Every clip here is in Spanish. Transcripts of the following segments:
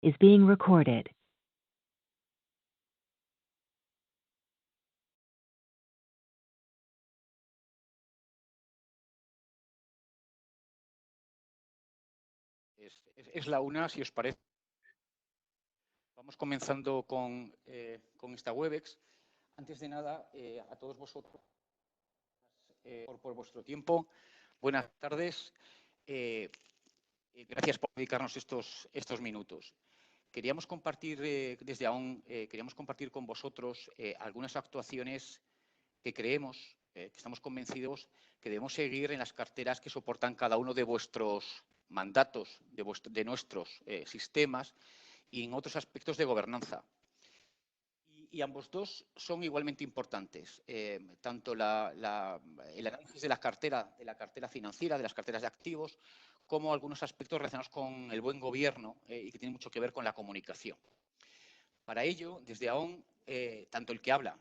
is being recorded. Es la una, si os parece. Vamos comenzando con esta Webex. Antes de nada, a todos vosotros, por vuestro tiempo, buenas tardes. Gracias por dedicarnos estos minutos. Queríamos compartir desde AON, queríamos compartir con vosotros algunas actuaciones que creemos, que estamos convencidos que debemos seguir en las carteras que soportan cada uno de vuestros mandatos, de nuestros sistemas y en otros aspectos de gobernanza. Y ambos dos son igualmente importantes, tanto el análisis de la cartera financiera, de las carteras de activos, como algunos aspectos relacionados con el buen gobierno y que tienen mucho que ver con la comunicación. Para ello, desde AON, tanto el que habla,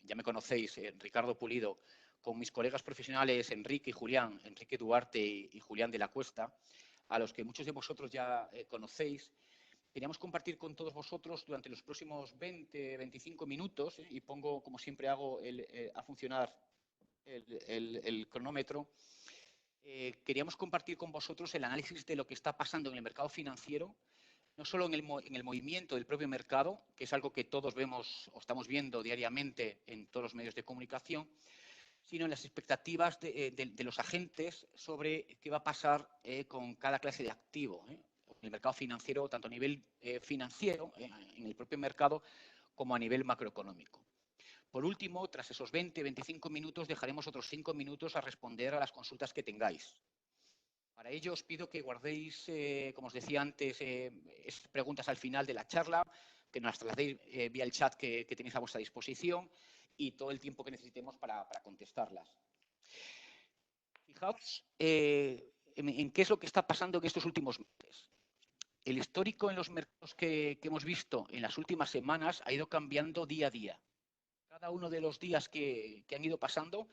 ya me conocéis, Ricardo Pulido, con mis colegas profesionales Enrique Duarte y Julián de la Cuesta, a los que muchos de vosotros ya conocéis, queríamos compartir con todos vosotros durante los próximos 20-25 minutos, y pongo, como siempre hago, a funcionar el cronómetro. Queríamos compartir con vosotros el análisis de lo que está pasando en el mercado financiero, no solo en el movimiento del propio mercado, que es algo que todos vemos o estamos viendo diariamente en todos los medios de comunicación, sino en las expectativas de los agentes sobre qué va a pasar con cada clase de activo, en el mercado financiero, tanto a nivel financiero, en el propio mercado, como a nivel macroeconómico. Por último, tras esos 20-25 minutos, dejaremos otros 5 minutos a responder a las consultas que tengáis. Para ello os pido que guardéis, como os decía antes, esas preguntas al final de la charla, que nos las trasladéis vía el chat que tenéis a vuestra disposición y todo el tiempo que necesitemos para contestarlas. Fijaos en qué es lo que está pasando en estos últimos meses. El histórico en los mercados que hemos visto en las últimas semanas ha ido cambiando día a día. Cada uno de los días que han ido pasando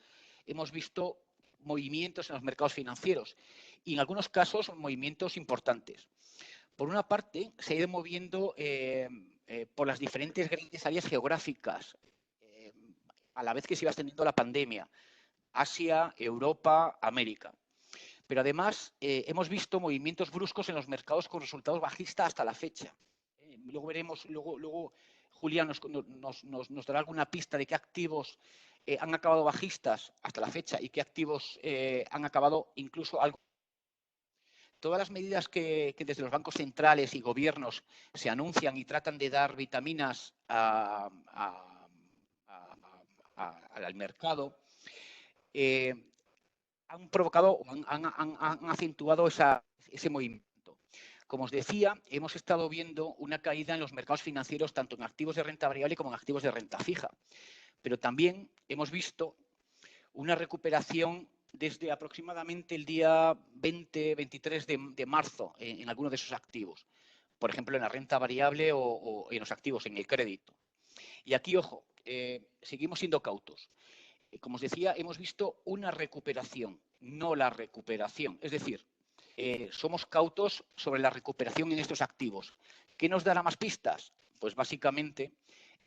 hemos visto movimientos en los mercados financieros y en algunos casos movimientos importantes. Por una parte, se ha ido moviendo por las diferentes grandes áreas geográficas a la vez que se iba extendiendo la pandemia. Asia, Europa, América. Pero además hemos visto movimientos bruscos en los mercados con resultados bajistas hasta la fecha. Luego veremos, luego Julián nos dará alguna pista de qué activos han acabado bajistas hasta la fecha y qué activos han acabado incluso algo. Todas las medidas que desde los bancos centrales y gobiernos se anuncian y tratan de dar vitaminas al mercado han provocado, han acentuado ese movimiento. Como os decía, hemos estado viendo una caída en los mercados financieros, tanto en activos de renta variable como en activos de renta fija. Pero también hemos visto una recuperación desde aproximadamente el día 20-23 de marzo en algunos de esos activos. Por ejemplo, en la renta variable o en los activos, en el crédito. Y aquí, ojo, seguimos siendo cautos. Como os decía, hemos visto una recuperación, no la recuperación. Es decir, somos cautos sobre la recuperación en estos activos. ¿Qué nos dará más pistas? Pues básicamente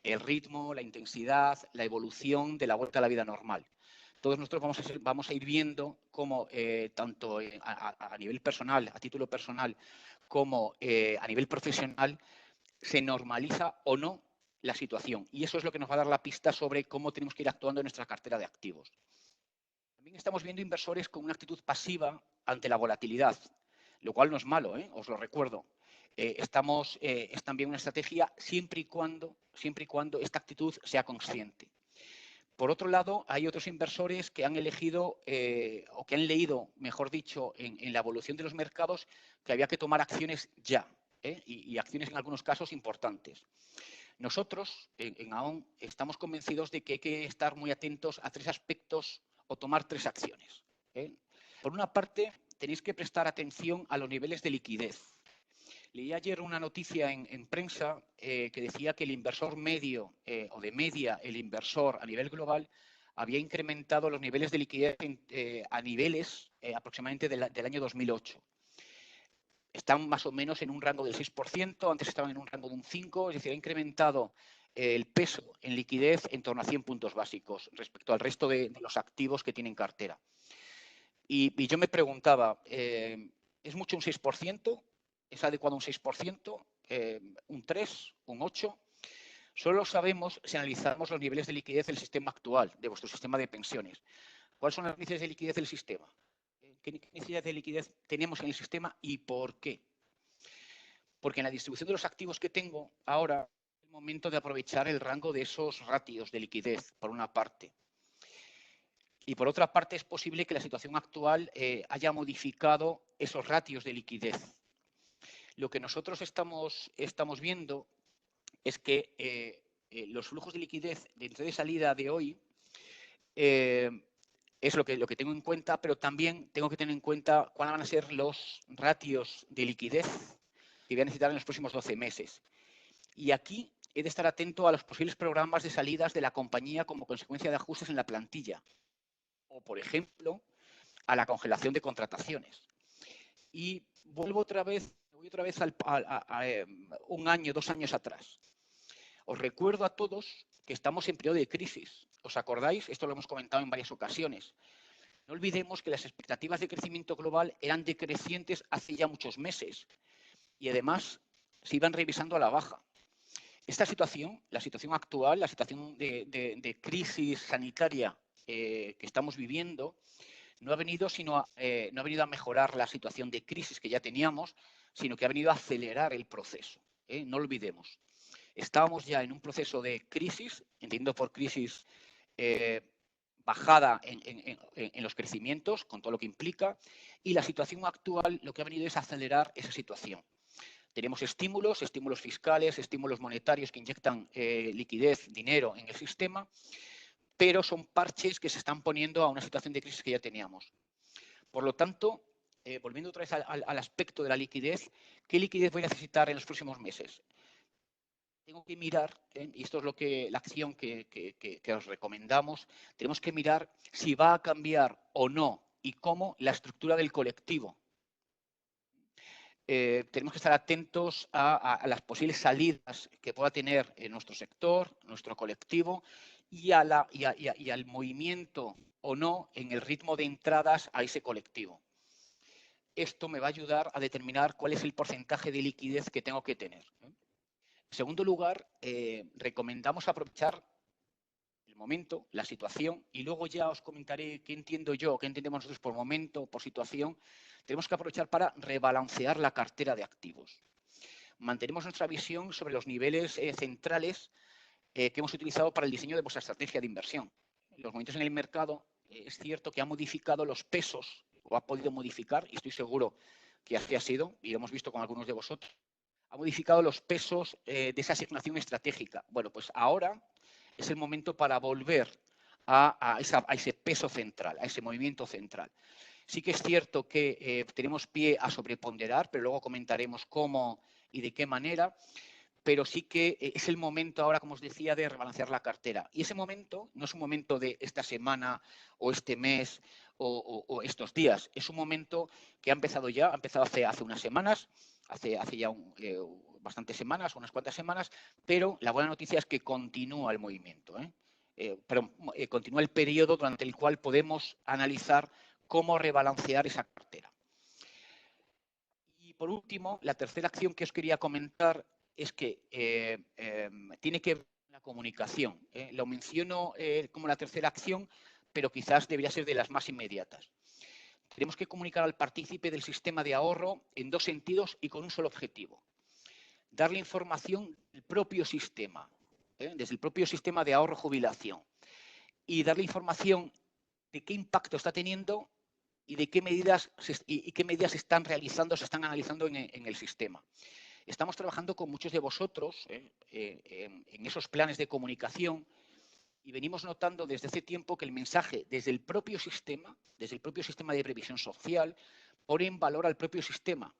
el ritmo, la intensidad, la evolución de la vuelta a la vida normal. Todos nosotros vamos a ir viendo cómo tanto a nivel personal, a título personal, como a nivel profesional, se normaliza o no la situación. Y eso es lo que nos va a dar la pista sobre cómo tenemos que ir actuando en nuestra cartera de activos. También estamos viendo inversores con una actitud pasiva ante la volatilidad, lo cual no es malo, os lo recuerdo. Es también una estrategia siempre y cuando esta actitud sea consciente. Por otro lado, hay otros inversores que han elegido o que han leído, mejor dicho, en la evolución de los mercados, que había que tomar acciones ya, y acciones en algunos casos importantes. Nosotros, en AON, estamos convencidos de que hay que estar muy atentos a 3 aspectos o tomar 3 acciones. Por una parte, tenéis que prestar atención a los niveles de liquidez. Leí ayer una noticia en prensa que decía que el inversor medio o de media, el inversor a nivel global, había incrementado los niveles de liquidez a niveles aproximadamente del año 2008. están más o menos en un rango del 6%, antes estaban en un rango de un 5%, es decir, ha incrementado el peso en liquidez en torno a 100 puntos básicos respecto al resto de los activos que tienen cartera. Y yo me preguntaba, ¿es mucho un 6%? ¿Es adecuado un 6%? ¿Un 3%? ¿Un 8%? Solo lo sabemos si analizamos los niveles de liquidez del sistema actual, de vuestro sistema de pensiones. ¿Cuáles son las necesidades de liquidez del sistema? ¿Qué necesidades de liquidez tenemos en el sistema y por qué? Porque en la distribución de los activos que tengo ahora es el momento de aprovechar el rango de esos ratios de liquidez, por una parte. Y por otra parte, es posible que la situación actual haya modificado esos ratios de liquidez. Lo que nosotros estamos viendo es que los flujos de liquidez de entrada y salida de hoy es lo que tengo en cuenta, pero también tengo que tener en cuenta cuáles van a ser los ratios de liquidez que voy a necesitar en los próximos 12 meses. Y aquí he de estar atento a los posibles programas de salidas de la compañía como consecuencia de ajustes en la plantilla. O, por ejemplo, a la congelación de contrataciones. Y voy otra vez a un año, 2 años atrás. Os recuerdo a todos que estamos en periodo de crisis. ¿Os acordáis? Esto lo hemos comentado en varias ocasiones. No olvidemos que las expectativas de crecimiento global eran decrecientes hace ya muchos meses y además se iban revisando a la baja. Esta situación, la situación actual, la situación de crisis sanitaria que estamos viviendo, no ha venido a mejorar la situación de crisis que ya teníamos, sino que ha venido a acelerar el proceso. No olvidemos. Estábamos ya en un proceso de crisis, entiendo por crisis bajada en los crecimientos, con todo lo que implica, y la situación actual lo que ha venido es acelerar esa situación. Tenemos estímulos fiscales, estímulos monetarios que inyectan liquidez, dinero en el sistema, pero son parches que se están poniendo a una situación de crisis que ya teníamos. Por lo tanto, volviendo otra vez al aspecto de la liquidez, ¿qué liquidez voy a necesitar en los próximos meses? Tengo que mirar, y esto es la acción que os recomendamos, tenemos que mirar si va a cambiar o no y cómo la estructura del colectivo. Tenemos que estar atentos a las posibles salidas que pueda tener nuestro sector, nuestro colectivo y al movimiento o no en el ritmo de entradas a ese colectivo. Esto me va a ayudar a determinar cuál es el porcentaje de liquidez que tengo que tener. En segundo lugar, recomendamos aprovechar el momento, la situación, y luego ya os comentaré qué entiendo yo, qué entendemos nosotros por momento, por situación. Tenemos que aprovechar para rebalancear la cartera de activos. Mantenemos nuestra visión sobre los niveles centrales que hemos utilizado para el diseño de vuestra estrategia de inversión. Los movimientos en el mercado, es cierto que ha modificado los pesos, o ha podido modificar, y estoy seguro que así ha sido, y lo hemos visto con algunos de vosotros, ha modificado los pesos de esa asignación estratégica. Bueno, pues ahora es el momento para volver a ese peso central, a ese movimiento central. Sí que es cierto que tenemos pie a sobreponderar, pero luego comentaremos cómo y de qué manera, pero sí que es el momento ahora, como os decía, de rebalancear la cartera. Y ese momento no es un momento de esta semana o este mes o estos días, es un momento que ha empezado hace unas semanas, hace ya bastantes semanas, unas cuantas semanas, pero la buena noticia es que continúa el movimiento. Continúa el periodo durante el cual podemos analizar cómo rebalancear esa cartera. Y por último, la tercera acción que os quería comentar es que tiene que ver con la comunicación. Lo menciono como la tercera acción, pero quizás debería ser de las más inmediatas. Tenemos que comunicar al partícipe del sistema de ahorro en 2 sentidos y con un solo objetivo. Darle información del propio sistema, desde el propio sistema de ahorro-jubilación, y darle información de qué impacto está teniendo y de qué medidas se están realizando, se están analizando en el sistema. Estamos trabajando con muchos de vosotros en esos planes de comunicación y venimos notando desde hace tiempo que el mensaje desde el propio sistema de previsión social, pone en valor al propio sistema.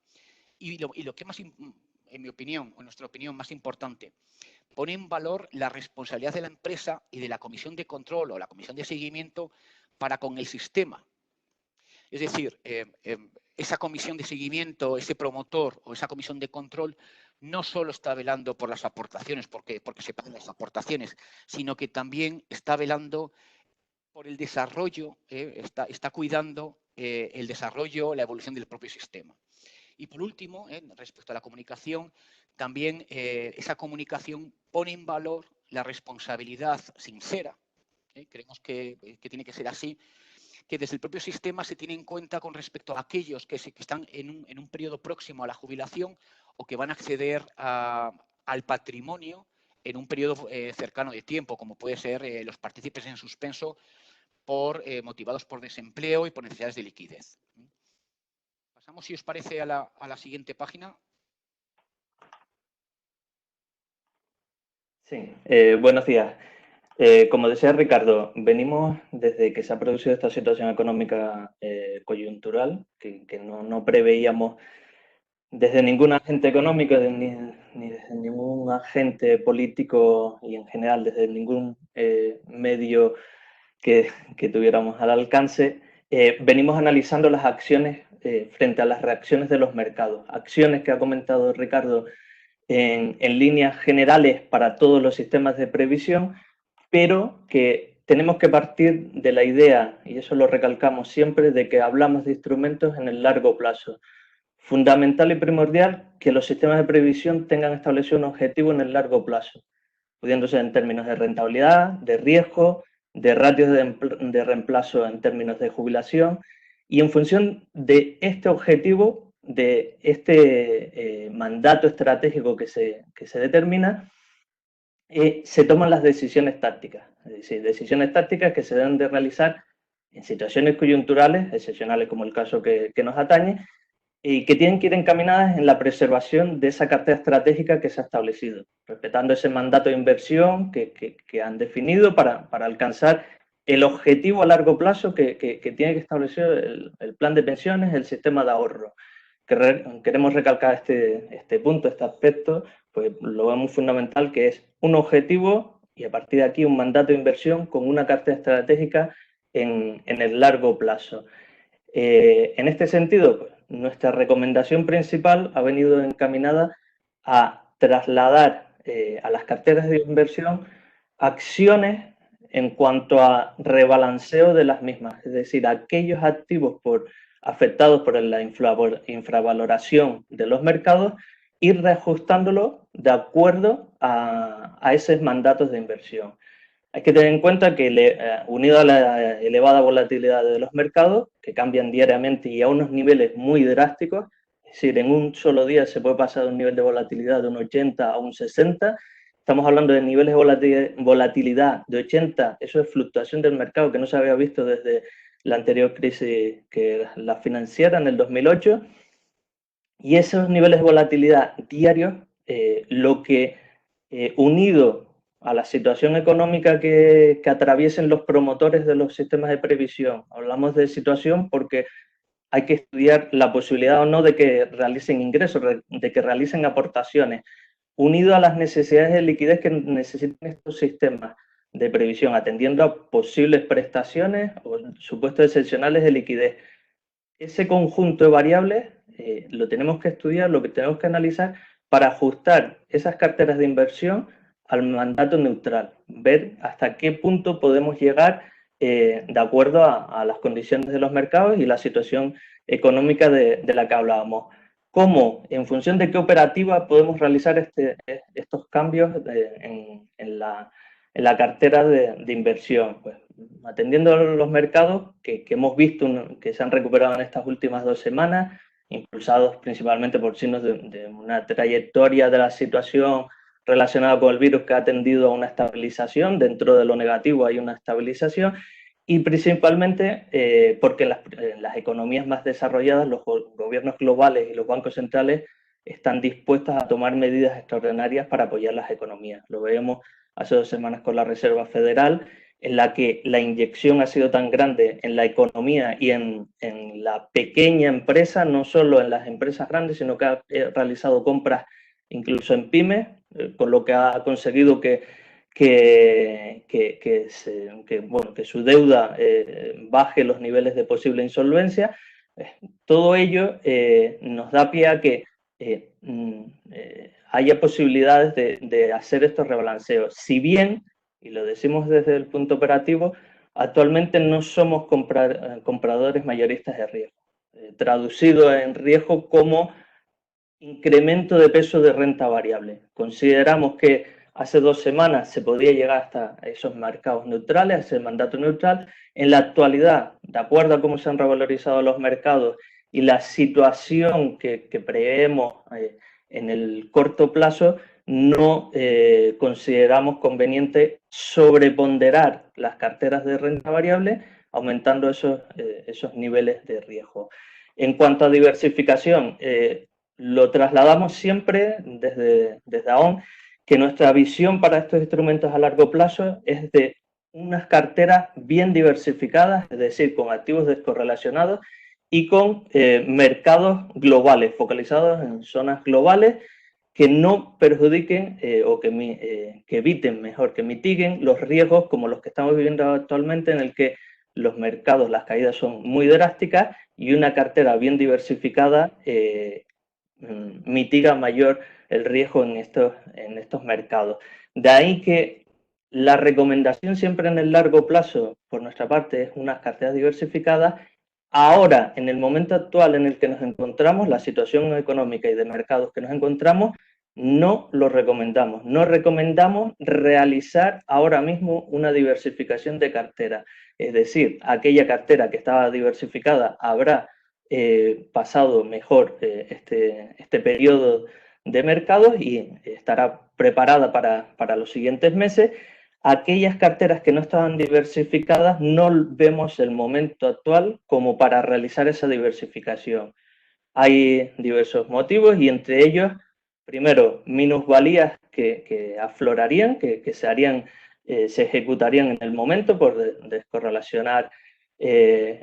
Y lo que más, en mi opinión, o en nuestra opinión, más importante, pone en valor la responsabilidad de la empresa y de la comisión de control o la comisión de seguimiento para con el sistema. Es decir, esa comisión de seguimiento, ese promotor o esa comisión de control no solo está velando por las aportaciones, porque se pagan las aportaciones, sino que también está velando por el desarrollo, está cuidando el desarrollo, la evolución del propio sistema. Y por último, respecto a la comunicación, también esa comunicación pone en valor la responsabilidad sincera. Creemos que tiene que ser así, que desde el propio sistema se tiene en cuenta con respecto a aquellos que están en un periodo próximo a la jubilación o que van a acceder al patrimonio en un periodo cercano de tiempo, como puede ser los partícipes en suspenso motivados por desempleo y por necesidades de liquidez. Pasamos, si os parece, a la siguiente página. Sí, buenos días. Como decía Ricardo, venimos desde que se ha producido esta situación económica coyuntural, que no preveíamos desde ningún agente económico, ni desde ningún agente político y en general desde ningún medio que tuviéramos al alcance. Venimos analizando las acciones frente a las reacciones de los mercados. Acciones que ha comentado Ricardo en líneas generales para todos los sistemas de previsión, pero que tenemos que partir de la idea, y eso lo recalcamos siempre, de que hablamos de instrumentos en el largo plazo. Fundamental y primordial que los sistemas de previsión tengan establecido un objetivo en el largo plazo, pudiendo ser en términos de rentabilidad, de riesgo, de ratios de reemplazo en términos de jubilación, y en función de este objetivo, de este mandato estratégico que se determina, se toman las decisiones tácticas, es decir, decisiones tácticas que se deben de realizar en situaciones coyunturales, excepcionales como el caso que nos atañe, y que tienen que ir encaminadas en la preservación de esa cartera estratégica que se ha establecido, respetando ese mandato de inversión que han definido para alcanzar el objetivo a largo plazo que tiene que establecer el plan de pensiones, el sistema de ahorro. Queremos recalcar este punto, este aspecto, pues lo vemos fundamental, que es un objetivo y a partir de aquí un mandato de inversión con una cartera estratégica en el largo plazo. En este sentido, pues, nuestra recomendación principal ha venido encaminada a trasladar a las carteras de inversión acciones en cuanto a rebalanceo de las mismas, es decir, aquellos activos afectados por la infravaloración de los mercados, ir reajustándolo de acuerdo a esos mandatos de inversión. Hay que tener en cuenta que, unido a la elevada volatilidad de los mercados, que cambian diariamente y a unos niveles muy drásticos, es decir, en un solo día se puede pasar de un nivel de volatilidad de un 80 a un 60, estamos hablando de niveles de volatilidad de 80, eso es fluctuación del mercado que no se había visto desde la anterior crisis, que la financiera en el 2008, y esos niveles de volatilidad diarios, lo que unido a la situación económica que atraviesen los promotores de los sistemas de previsión. Hablamos de situación porque hay que estudiar la posibilidad o no de que realicen ingresos, de que realicen aportaciones, unido a las necesidades de liquidez que necesitan estos sistemas de previsión, atendiendo a posibles prestaciones o supuestos excepcionales de liquidez. Ese conjunto de variables lo tenemos que estudiar, lo que tenemos que analizar para ajustar esas carteras de inversión al mandato neutral, ver hasta qué punto podemos llegar de acuerdo a las condiciones de los mercados y la situación económica de la que hablábamos. ¿Cómo, en función de qué operativa podemos realizar estos cambios en la cartera de inversión? Pues, atendiendo a los mercados que hemos visto que se han recuperado en estas últimas 2 semanas, impulsados principalmente por signos de una trayectoria de la situación relacionada con el virus que ha tendido a una estabilización, dentro de lo negativo hay una estabilización, y principalmente porque en las economías más desarrolladas los gobiernos globales y los bancos centrales están dispuestos a tomar medidas extraordinarias para apoyar las economías. Lo vemos hace 2 semanas con la Reserva Federal, en la que la inyección ha sido tan grande en la economía y en la pequeña empresa, no solo en las empresas grandes, sino que ha realizado compras incluso en pymes, con lo que ha conseguido que su deuda baje los niveles de posible insolvencia, Todo ello nos da pie a que haya posibilidades de hacer estos rebalanceos. Si bien, y lo decimos desde el punto operativo, actualmente no somos compradores mayoristas de riesgo, traducido en riesgo como incremento de peso de renta variable. Consideramos que hace 2 semanas se podía llegar hasta esos mercados neutrales, a ese mandato neutral. En la actualidad, de acuerdo a cómo se han revalorizado los mercados y la situación que preveemos en el corto plazo, no consideramos conveniente sobreponderar las carteras de renta variable, aumentando esos niveles de riesgo. En cuanto a diversificación, lo trasladamos siempre desde AON, que nuestra visión para estos instrumentos a largo plazo es de unas carteras bien diversificadas, es decir, con activos descorrelacionados y con mercados globales, focalizados en zonas globales que no perjudiquen o que eviten, mejor, que mitiguen los riesgos como los que estamos viviendo actualmente, en el que los mercados, las caídas son muy drásticas y una cartera bien diversificada mitiga mayor el riesgo en estos mercados. De ahí que la recomendación siempre en el largo plazo, por nuestra parte, es unas carteras diversificadas. Ahora, en el momento actual en el que nos encontramos, la situación económica y de mercados que nos encontramos, no lo recomendamos. No recomendamos realizar ahora mismo una diversificación de cartera. Es decir, aquella cartera que estaba diversificada habrá pasado mejor este periodo de mercados y estará preparada para los siguientes meses. Aquellas carteras que no estaban diversificadas no vemos el momento actual como para realizar esa diversificación. Hay diversos motivos y entre ellos, primero, minusvalías que aflorarían, que se harían, se ejecutarían en el momento por descorrelacionar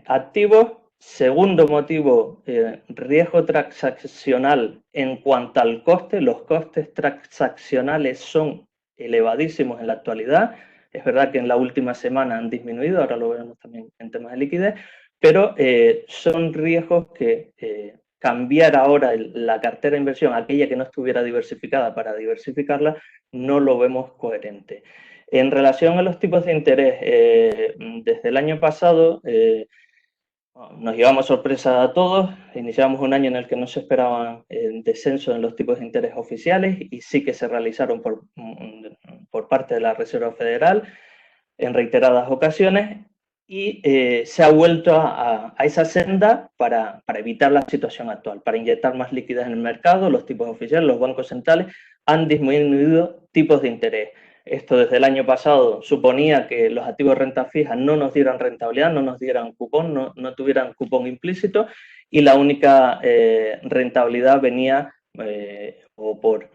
activos. Segundo motivo, riesgo transaccional en cuanto al coste. Los costes transaccionales son elevadísimos en la actualidad. Es verdad que en la última semana han disminuido, ahora lo veremos también en temas de liquidez, pero son riesgos que cambiar ahora la cartera de inversión, aquella que no estuviera diversificada, para diversificarla, no lo vemos coherente. En relación a los tipos de interés, desde el año pasado nos llevamos sorpresa a todos. Iniciamos un año en el que no se esperaba descenso en los tipos de interés oficiales y sí que se realizaron por parte de la Reserva Federal en reiteradas ocasiones y se ha vuelto a esa senda para evitar la situación actual, para inyectar más liquidez en el mercado. Los tipos oficiales, los bancos centrales han disminuido tipos de interés. Esto desde el año pasado suponía que los activos de renta fija no nos dieran rentabilidad, no nos dieran cupón, no tuvieran cupón implícito y la única rentabilidad venía o por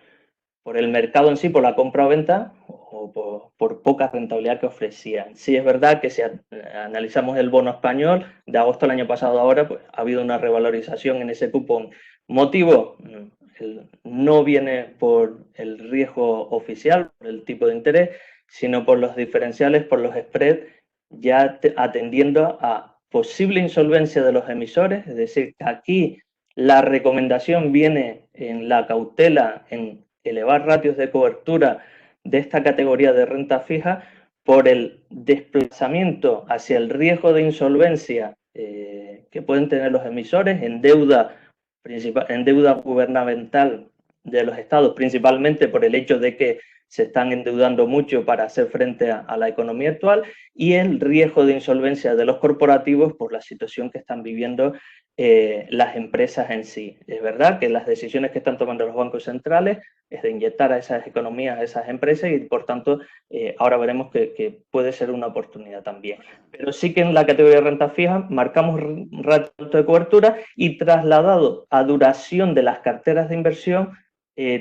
el mercado en sí, por la compra o venta o por poca rentabilidad que ofrecían. Sí es verdad que si analizamos el bono español de agosto del año pasado a ahora, pues ha habido una revalorización en ese cupón. ¿Motivo? No viene por el riesgo oficial, por el tipo de interés, sino por los diferenciales, por los spreads, ya atendiendo a posible insolvencia de los emisores. Es decir, que aquí la recomendación viene en la cautela, en elevar ratios de cobertura de esta categoría de renta fija por el desplazamiento hacia el riesgo de insolvencia que pueden tener los emisores en deuda gubernamental de los estados, principalmente por el hecho de que se están endeudando mucho para hacer frente a la economía actual, y el riesgo de insolvencia de los corporativos por la situación que están viviendo las empresas en sí. Es verdad que las decisiones que están tomando los bancos centrales es de inyectar a esas economías, a esas empresas, y por tanto ahora veremos que puede ser una oportunidad también. Pero sí que en la categoría de renta fija marcamos ratio de cobertura y trasladado a duración de las carteras de inversión,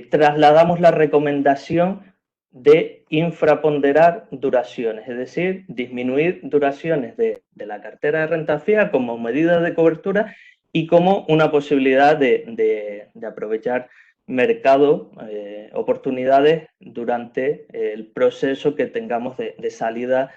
trasladamos la recomendación de infraponderar duraciones, es decir, disminuir duraciones de la cartera de renta fija como medida de cobertura y como una posibilidad de aprovechar mercado, oportunidades durante el proceso que tengamos de salida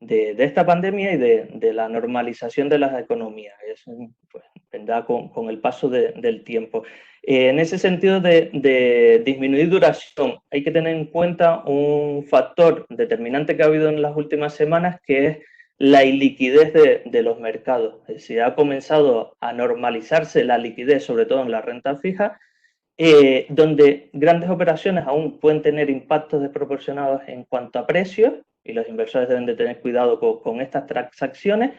de esta pandemia y de la normalización de las economías. Es pues, vendrá con el paso del tiempo. En ese sentido de disminuir duración, hay que tener en cuenta un factor determinante que ha habido en las últimas semanas, que es la iliquidez de los mercados. Es decir, ha comenzado a normalizarse la liquidez, sobre todo en la renta fija, donde grandes operaciones aún pueden tener impactos desproporcionados en cuanto a precios, y los inversores deben de tener cuidado con estas transacciones,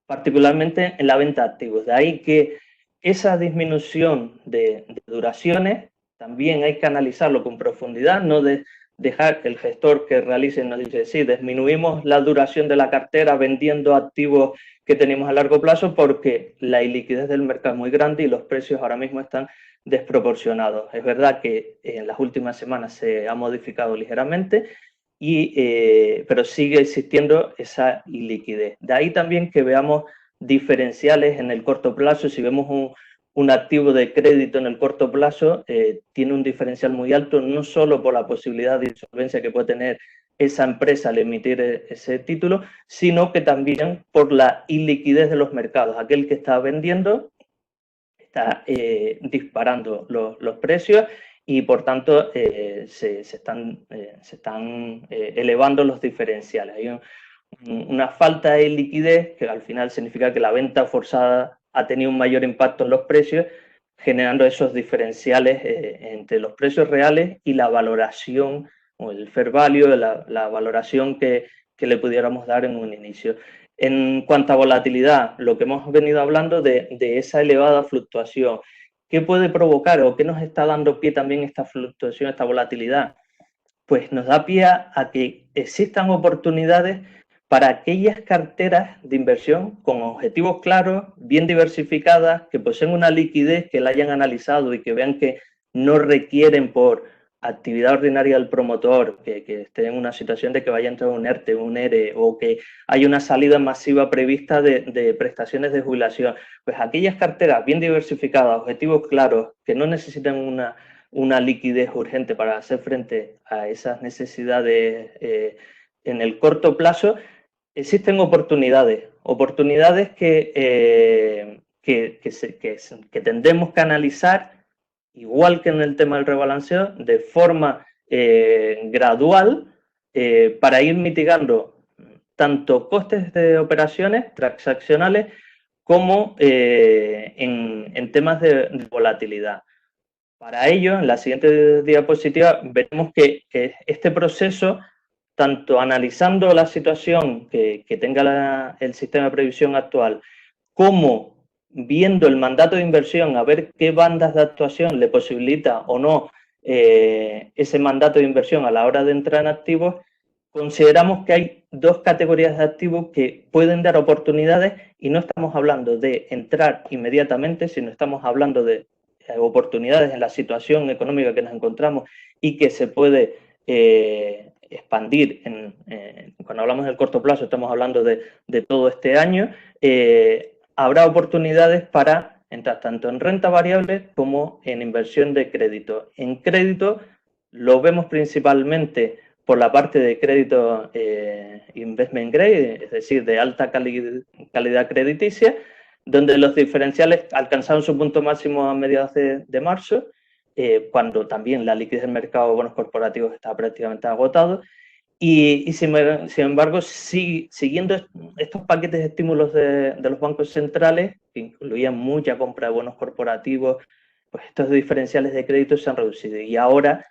particularmente en la venta de activos. De ahí que esa disminución de duraciones también hay que analizarlo con profundidad, no dejar que el gestor que realice nos dice, sí, disminuimos la duración de la cartera vendiendo activos que tenemos a largo plazo, porque la iliquidez del mercado es muy grande y los precios ahora mismo están desproporcionados. Es verdad que en las últimas semanas se ha modificado ligeramente, pero sigue existiendo esa iliquidez. De ahí también que veamos diferenciales en el corto plazo. Si vemos un activo de crédito en el corto plazo, tiene un diferencial muy alto, no solo por la posibilidad de insolvencia que puede tener esa empresa al emitir ese título, sino que también por la iliquidez de los mercados. Aquel que está vendiendo está disparando los precios y, por tanto, se están elevando los diferenciales. Hay una falta de liquidez que al final significa que la venta forzada ha tenido un mayor impacto en los precios, generando esos diferenciales entre los precios reales y la valoración, o el fair value, la valoración que le pudiéramos dar en un inicio. En cuanto a volatilidad, lo que hemos venido hablando de esa elevada fluctuación, ¿qué puede provocar o qué nos está dando pie también esta fluctuación, esta volatilidad? Pues nos da pie a que existan oportunidades para aquellas carteras de inversión con objetivos claros, bien diversificadas, que poseen una liquidez, que la hayan analizado y que vean que no requieren por actividad ordinaria del promotor, que esté en una situación de que vaya a entrar un ERTE, un ERE, o que hay una salida masiva prevista de prestaciones de jubilación. Pues aquellas carteras bien diversificadas, objetivos claros, que no necesitan una liquidez urgente para hacer frente a esas necesidades en el corto plazo, existen oportunidades que tendremos que analizar, igual que en el tema del rebalanceo, de forma gradual, para ir mitigando tanto costes de operaciones transaccionales como en temas de volatilidad. Para ello, en la siguiente diapositiva, veremos que este proceso, tanto analizando la situación que tenga el sistema de previsión actual, como viendo el mandato de inversión, a ver qué bandas de actuación le posibilita o no ese mandato de inversión a la hora de entrar en activos, consideramos que hay dos categorías de activos que pueden dar oportunidades, y no estamos hablando de entrar inmediatamente, sino estamos hablando de oportunidades en la situación económica que nos encontramos y que se puede expandir. Cuando hablamos del corto plazo, estamos hablando de todo este año. Habrá oportunidades para entrar tanto en renta variable como en inversión de crédito. En crédito lo vemos principalmente por la parte de crédito investment grade, es decir, de alta calidad crediticia, donde los diferenciales alcanzaron su punto máximo a mediados de marzo, cuando también la liquidez del mercado de bonos corporativos está prácticamente agotado. Y sin embargo, siguiendo estos paquetes de estímulos de los bancos centrales, que incluían mucha compra de bonos corporativos, pues estos diferenciales de crédito se han reducido. Y ahora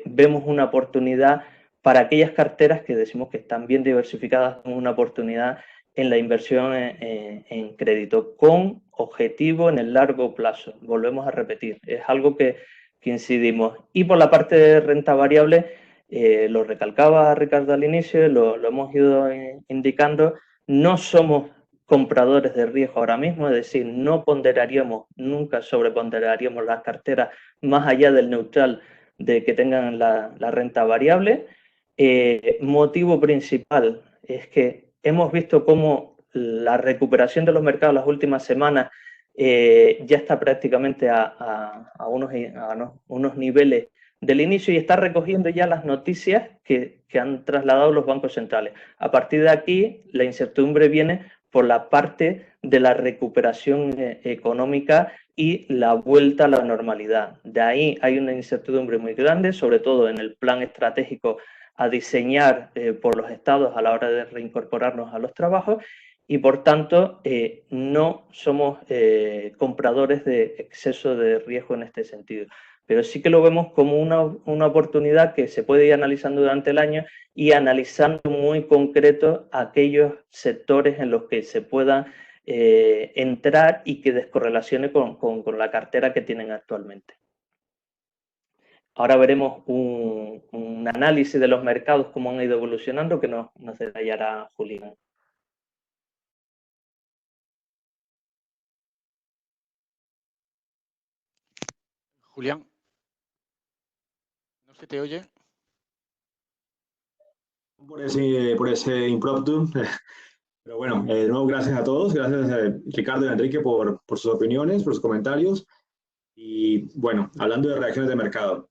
vemos una oportunidad para aquellas carteras que decimos que están bien diversificadas, una oportunidad en la inversión en crédito, con objetivo en el largo plazo. Volvemos a repetir, es algo que incidimos. Y por la parte de renta variable, lo recalcaba Ricardo al inicio, lo hemos ido indicando, no somos compradores de riesgo ahora mismo, es decir, no ponderaríamos, nunca sobreponderaríamos las carteras más allá del neutral de que tengan la renta variable. Motivo principal es que hemos visto cómo la recuperación de los mercados las últimas semanas ya está prácticamente a unos niveles del inicio, y está recogiendo ya las noticias que han trasladado los bancos centrales. A partir de aquí, la incertidumbre viene por la parte de la recuperación económica y la vuelta a la normalidad. De ahí hay una incertidumbre muy grande, sobre todo en el plan estratégico a diseñar por los estados a la hora de reincorporarnos a los trabajos y, por tanto, no somos compradores de exceso de riesgo en este sentido. Pero sí que lo vemos como una oportunidad que se puede ir analizando durante el año y analizando muy concreto aquellos sectores en los que se pueda entrar y que descorrelacione con la cartera que tienen actualmente. Ahora veremos un análisis de los mercados, cómo han ido evolucionando, que nos detallará Julián. Julián, ¿no se te oye? Por ese impromptu. Pero bueno, de nuevo, gracias a todos. Gracias a Ricardo y Enrique por sus opiniones, por sus comentarios. Y bueno, hablando de reacciones de mercado.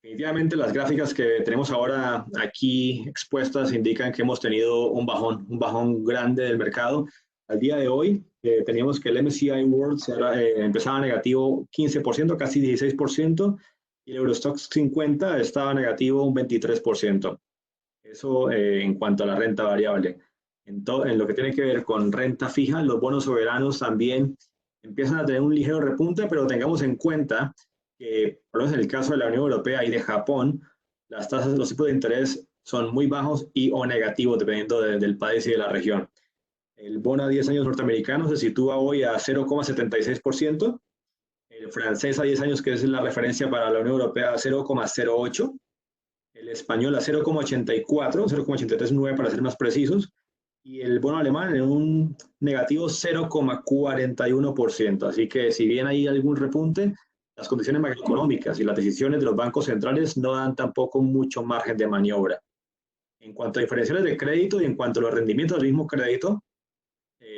Definitivamente las gráficas que tenemos ahora aquí expuestas indican que hemos tenido un bajón grande del mercado. Al día de hoy teníamos que el MSCI World empezaba negativo 15%, casi 16%, y el Eurostoxx 50 estaba negativo un 23%. Eso en cuanto a la renta variable. En lo que tiene que ver con renta fija, los bonos soberanos también empiezan a tener un ligero repunte, pero tengamos en cuenta que, por lo menos en el caso de la Unión Europea y de Japón, las tasas, los tipos de interés son muy bajos y o negativos, dependiendo del país y de la región. El bono a 10 años norteamericano se sitúa hoy a 0,76%, el francés a 10 años, que es la referencia para la Unión Europea, a 0,08%, el español a 0,84, 0,839 para ser más precisos, y el bono alemán en un negativo 0,41%. Así que si bien hay algún repunte, las condiciones macroeconómicas y las decisiones de los bancos centrales no dan tampoco mucho margen de maniobra. En cuanto a diferenciales de crédito y en cuanto a los rendimientos del mismo crédito,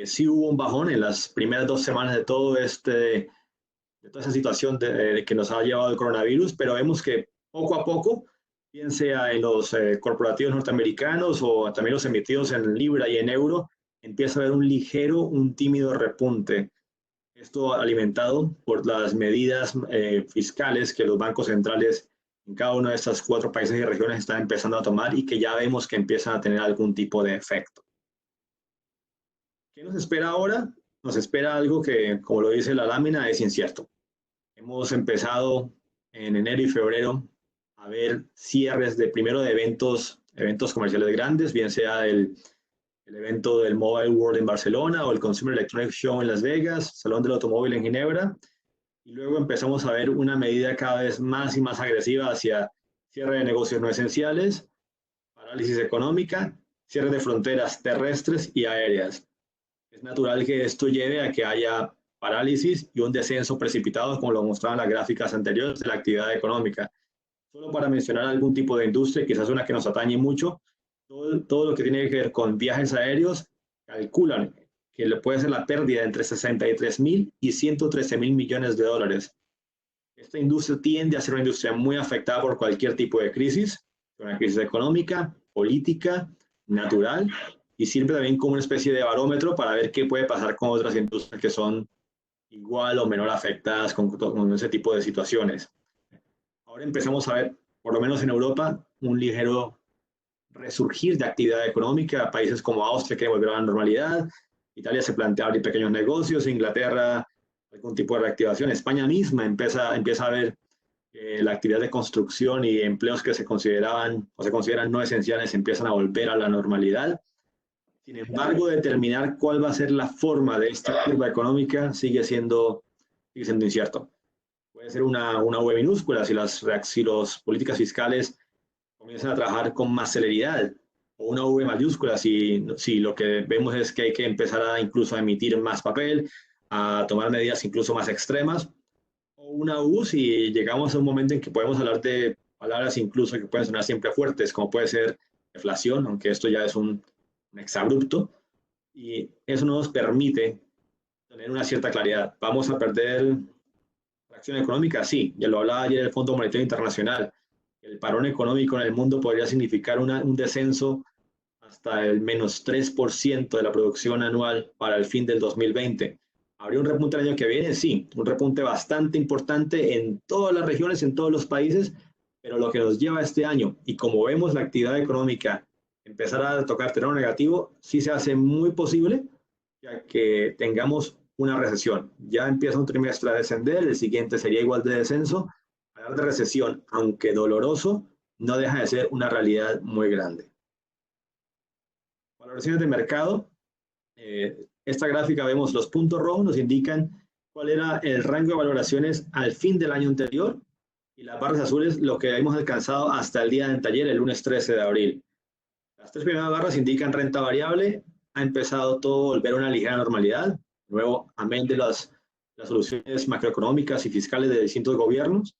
sí hubo un bajón en las primeras 2 semanas de toda esa situación que nos ha llevado el coronavirus, pero vemos que poco a poco, bien sea en los corporativos norteamericanos o también los emitidos en libra y en euro, empieza a haber un tímido repunte. Esto alimentado por las medidas fiscales que los bancos centrales en cada uno de estos 4 países y regiones están empezando a tomar y que ya vemos que empiezan a tener algún tipo de efecto. ¿Qué nos espera ahora? Nos espera algo que, como lo dice la lámina, es incierto. Hemos empezado en enero y febrero a ver cierres primero de eventos comerciales grandes, bien sea el evento del Mobile World en Barcelona o el Consumer Electronics Show en Las Vegas, Salón del Automóvil en Ginebra, y luego empezamos a ver una medida cada vez más y más agresiva hacia cierre de negocios no esenciales, parálisis económica, cierre de fronteras terrestres y aéreas. Es natural que esto lleve a que haya parálisis y un descenso precipitado, como lo mostraban las gráficas anteriores, de la actividad económica. Solo para mencionar algún tipo de industria, quizás una que nos atañe mucho, todo lo que tiene que ver con viajes aéreos, calculan que le puede ser la pérdida entre 63.000 y 113.000 millones de dólares. Esta industria tiende a ser una industria muy afectada por cualquier tipo de crisis, una crisis económica, política, natural, y sirve también como una especie de barómetro para ver qué puede pasar con otras industrias que son igual o menor afectadas con ese tipo de situaciones. Ahora empezamos a ver, por lo menos en Europa, un ligero resurgir de actividad económica. Países como Austria quieren volver a la normalidad, Italia se plantea abrir pequeños negocios, Inglaterra algún tipo de reactivación, España misma empieza a ver la actividad de construcción y empleos que se consideraban o se consideran no esenciales empiezan a volver a la normalidad. Sin embargo, determinar cuál va a ser la forma de esta curva económica sigue siendo incierto. Puede ser una V minúscula si las políticas fiscales comienzan a trabajar con más celeridad, o una V mayúscula si lo que vemos es que hay que empezar incluso a emitir más papel, a tomar medidas incluso más extremas, o una U si llegamos a un momento en que podemos hablar de palabras incluso que pueden sonar siempre fuertes, como puede ser deflación, aunque esto ya es un exabrupto, y eso no nos permite tener una cierta claridad. ¿Vamos a perder tracción económica? Sí, ya lo hablaba ayer el Fondo Monetario Internacional. El parón económico en el mundo podría significar un descenso hasta el menos 3% de la producción anual para el fin del 2020. ¿Habría un repunte el año que viene? Sí, un repunte bastante importante en todas las regiones, en todos los países, pero lo que nos lleva este año, y como vemos la actividad económica empezar a tocar terreno negativo, sí se hace muy posible ya que tengamos una recesión. Ya empieza un trimestre a descender, el siguiente sería igual de descenso. Hablar de recesión, aunque doloroso, no deja de ser una realidad muy grande. Valoraciones de mercado. Esta gráfica vemos los puntos rojos, nos indican cuál era el rango de valoraciones al fin del año anterior, y las barras azules lo que hemos alcanzado hasta el día de ayer, el lunes 13 de abril. Las tres primeras barras indican renta variable, ha empezado todo a volver a una ligera normalidad, luego, amén de las soluciones macroeconómicas y fiscales de distintos gobiernos.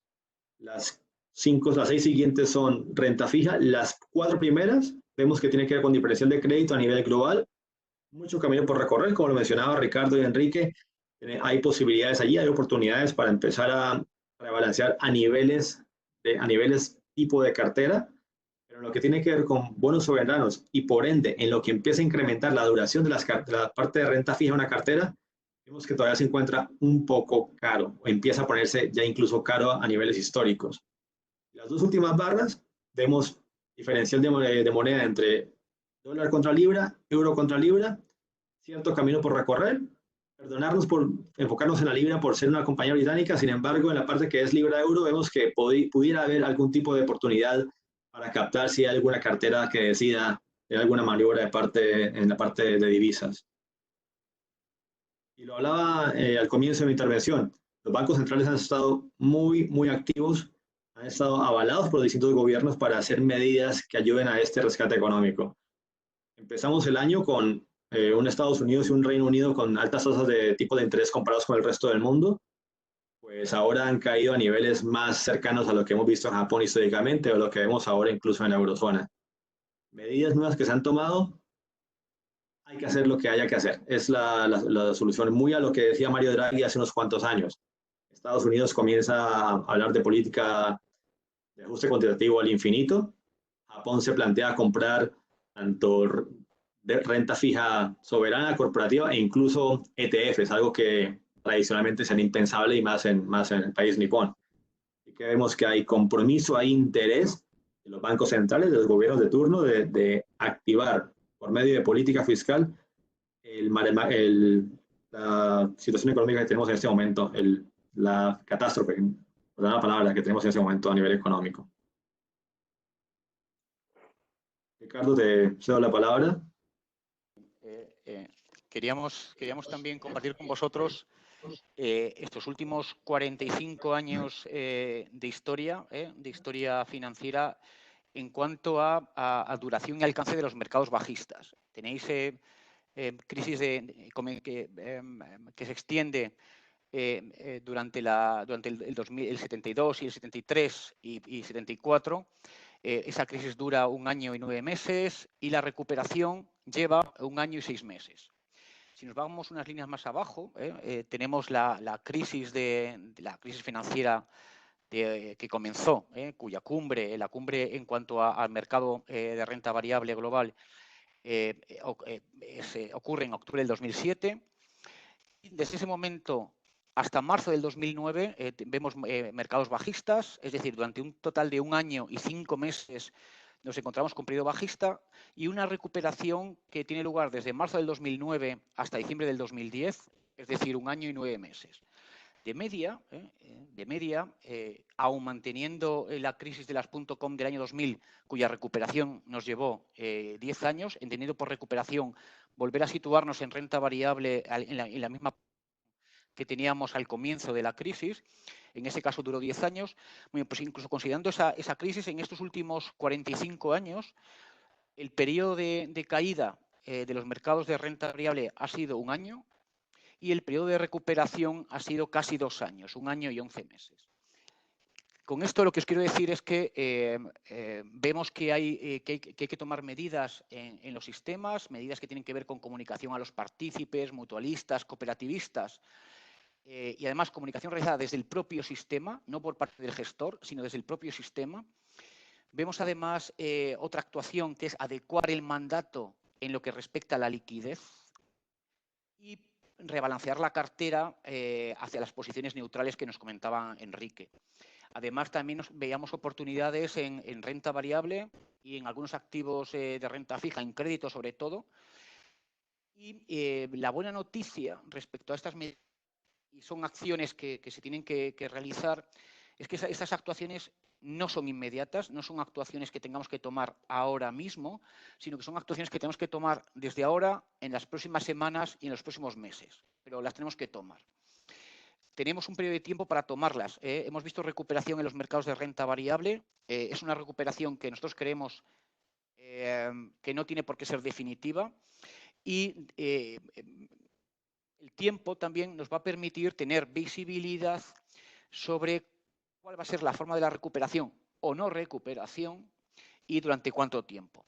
Las 6 siguientes son renta fija, las 4 primeras vemos que tiene que ver con diferencial de crédito a nivel global, mucho camino por recorrer, como lo mencionaba Ricardo y Enrique, hay posibilidades allí, hay oportunidades para empezar a rebalancear a niveles tipo de cartera, pero en lo que tiene que ver con bonos soberanos y por ende en lo que empieza a incrementar la duración de la parte de renta fija de una cartera, vemos que todavía se encuentra un poco caro o empieza a ponerse ya incluso caro a niveles históricos. Las dos últimas barras vemos diferencial de moneda entre dólar contra libra, euro contra libra, cierto camino por recorrer. Perdonarnos por enfocarnos en la libra por ser una compañía británica, sin embargo, en la parte que es libra-euro vemos que pudiera haber algún tipo de oportunidad para captar si hay alguna cartera que decida de alguna maniobra en la parte de divisas. Y lo hablaba al comienzo de mi intervención, los bancos centrales han estado muy activos, han estado avalados por distintos gobiernos para hacer medidas que ayuden a este rescate económico. Empezamos el año con un Estados Unidos y un Reino Unido con altas tasas de tipo de interés comparados con el resto del mundo, pues ahora han caído a niveles más cercanos a lo que hemos visto en Japón históricamente o lo que vemos ahora incluso en la eurozona. Medidas nuevas que se han tomado, hay que hacer lo que haya que hacer. Es la solución muy a lo que decía Mario Draghi hace unos cuantos años. Estados Unidos comienza a hablar de política de ajuste cuantitativo al infinito. Japón se plantea comprar tanto de renta fija soberana, corporativa e incluso ETFs, algo que tradicionalmente sería impensable y más en el país nipón. Y que vemos que hay compromiso, hay interés de los bancos centrales, de los gobiernos de turno, de activar por medio de política fiscal la situación económica que tenemos en este momento, la catástrofe, por la palabra que tenemos en este momento a nivel económico. Ricardo, te cedo la palabra. Queríamos también compartir con vosotros estos últimos 45 años de historia financiera en cuanto a duración y alcance de los mercados bajistas. Tenéis crisis que se extiende durante el 72 y el 73 y 74. Esa crisis dura 1 año y 9 meses y la recuperación lleva 1 año y 6 meses. Si nos vamos unas líneas más abajo, tenemos la crisis financiera que comenzó, cuya cumbre, la cumbre en cuanto al mercado de renta variable global, ocurre en octubre del 2007. Desde ese momento hasta marzo del 2009 vemos mercados bajistas, es decir, durante un total de 1 año y 5 meses nos encontramos con periodo bajista y una recuperación que tiene lugar desde marzo del 2009 hasta diciembre del 2010, es decir, 1 año y 9 meses. De media, aún manteniendo la crisis de las .com del año 2000, cuya recuperación nos llevó 10 años, entendiendo por recuperación volver a situarnos en renta variable en la misma que teníamos al comienzo de la crisis, en ese caso duró 10 años, bueno, pues incluso considerando esa crisis en estos últimos 45 años, el periodo de caída de los mercados de renta variable ha sido 1 año, y el periodo de recuperación ha sido casi 2 años, 1 año y 11 meses. Con esto lo que os quiero decir es que vemos que hay que tomar medidas en los sistemas, medidas que tienen que ver con comunicación a los partícipes, mutualistas, cooperativistas, y además comunicación realizada desde el propio sistema, no por parte del gestor, sino desde el propio sistema. Vemos además otra actuación que es adecuar el mandato en lo que respecta a la liquidez y rebalancear la cartera hacia las posiciones neutrales que nos comentaba Enrique. Además, también veíamos oportunidades en renta variable y en algunos activos de renta fija, en crédito sobre todo. Y la buena noticia respecto a estas medidas, y son acciones que se tienen que realizar, es que esas actuaciones no son inmediatas, no son actuaciones que tengamos que tomar ahora mismo, sino que son actuaciones que tenemos que tomar desde ahora, en las próximas semanas y en los próximos meses, pero las tenemos que tomar. Tenemos un periodo de tiempo para tomarlas. Hemos visto recuperación en los mercados de renta variable. Es una recuperación que nosotros creemos que no tiene por qué ser definitiva. Y el tiempo también nos va a permitir tener visibilidad sobre cuál va a ser la forma de la recuperación o no recuperación y durante cuánto tiempo.